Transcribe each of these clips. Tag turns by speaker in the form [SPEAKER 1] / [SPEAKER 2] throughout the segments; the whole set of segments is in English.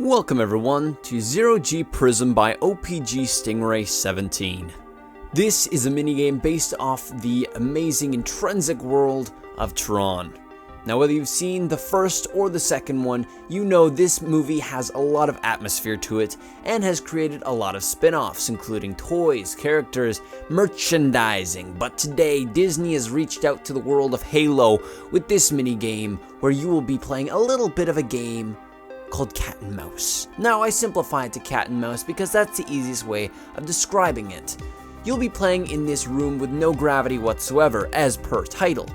[SPEAKER 1] Welcome everyone to Zero-G Prism by OPG StingRay17. This is a minigame based off the amazing intrinsic world of Tron. Now whether you've seen the first or the second one, you know this movie has a lot of atmosphere to it and has created a lot of spin-offs, including toys, characters, merchandising. But today, Disney has reached out to the world of Halo with this minigame where you will be playing a little bit of a game called cat and mouse. Now I simplify it to cat and mouse because that's the easiest way of describing it. You'll be playing in this room with no gravity whatsoever, as per title.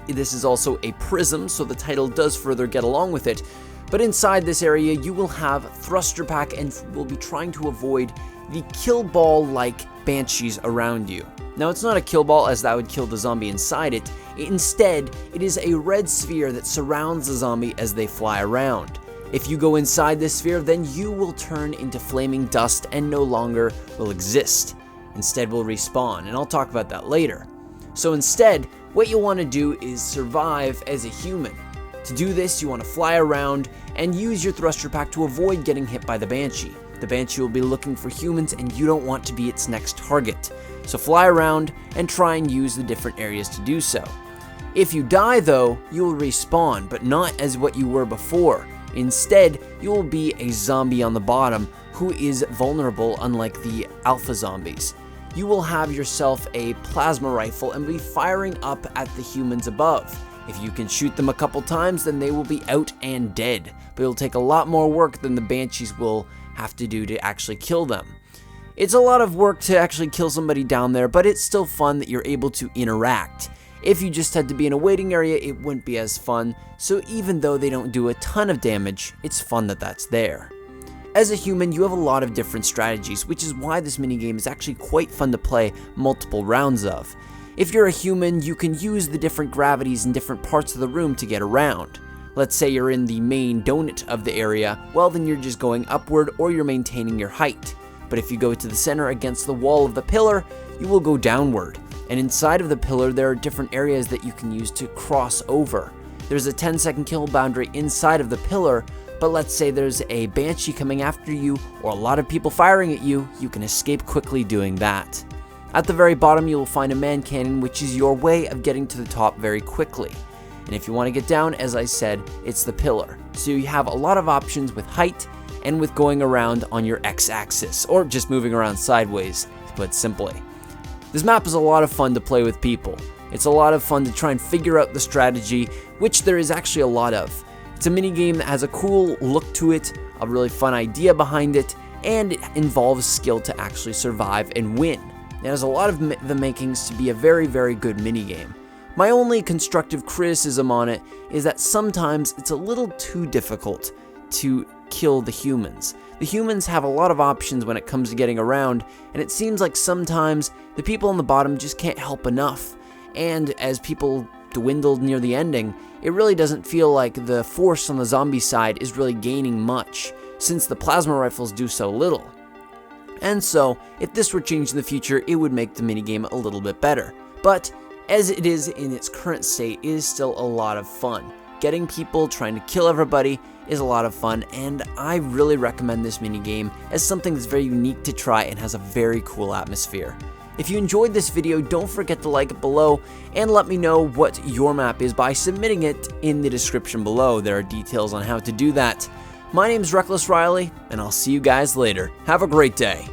[SPEAKER 1] This is also a prism, so the title does further get along with it, but inside this area you will have thruster pack and will be trying to avoid the kill ball like banshees around you. Now it's not a kill ball as that would kill the zombie inside it. Instead, it is a red sphere that surrounds the zombie as they fly around. If you go inside this sphere, then you will turn into flaming dust and no longer will exist. Instead will respawn, and I'll talk about that later. So instead, what you'll want to do is survive as a human. To do this, you want to fly around and use your thruster pack to avoid getting hit by the Banshee. The Banshee will be looking for humans and you don't want to be its next target. So fly around and try and use the different areas to do so. If you die though, you will respawn, but not as what you were before. Instead, you will be a zombie on the bottom who is vulnerable, unlike the alpha zombies. You will have yourself a plasma rifle and be firing up at the humans above. If you can shoot them a couple times, then they will be out and dead, but it'll take a lot more work than the Banshees will have to do to actually kill them. It's a lot of work to actually kill somebody down there, but it's still fun that you're able to interact. If you just had to be in a waiting area, it wouldn't be as fun, so even though they don't do a ton of damage, it's fun that that's there. As a human, you have a lot of different strategies, which is why this minigame is actually quite fun to play multiple rounds of. If you're a human, you can use the different gravities in different parts of the room to get around. Let's say you're in the main donut of the area, well then you're just going upward or you're maintaining your height. But if you go to the center against the wall of the pillar, you will go downward. And inside of the pillar, there are different areas that you can use to cross over. There's a 10-second kill boundary inside of the pillar, but let's say there's a Banshee coming after you or a lot of people firing at you, you can escape quickly doing that. At the very bottom, you will find a man cannon, which is your way of getting to the top very quickly. And if you want to get down, as I said, it's the pillar. So you have a lot of options with height and with going around on your x-axis, or just moving around sideways, to put it simply. This map is a lot of fun to play with people. It's a lot of fun to try and figure out the strategy, which there is actually a lot of. It's a minigame that has a cool look to it, a really fun idea behind it, and it involves skill to actually survive and win. It has a lot of the makings to be a very, very good minigame. My only constructive criticism on it is that sometimes it's a little too difficult to kill the humans. The humans have a lot of options when it comes to getting around, and it seems like sometimes the people on the bottom just can't help enough. And as people dwindled near the ending, it really doesn't feel like the force on the zombie side is really gaining much, since the plasma rifles do so little. And so, if this were changed in the future, it would make the minigame a little bit better. But, as it is in its current state, it is still a lot of fun. Getting people, trying to kill everybody is a lot of fun, and I really recommend this minigame as something that's very unique to try and has a very cool atmosphere. If you enjoyed this video, don't forget to like it below and let me know what your map is by submitting it in the description below. There are details on how to do that. My name's Reckless Riley, and I'll see you guys later. Have a great day.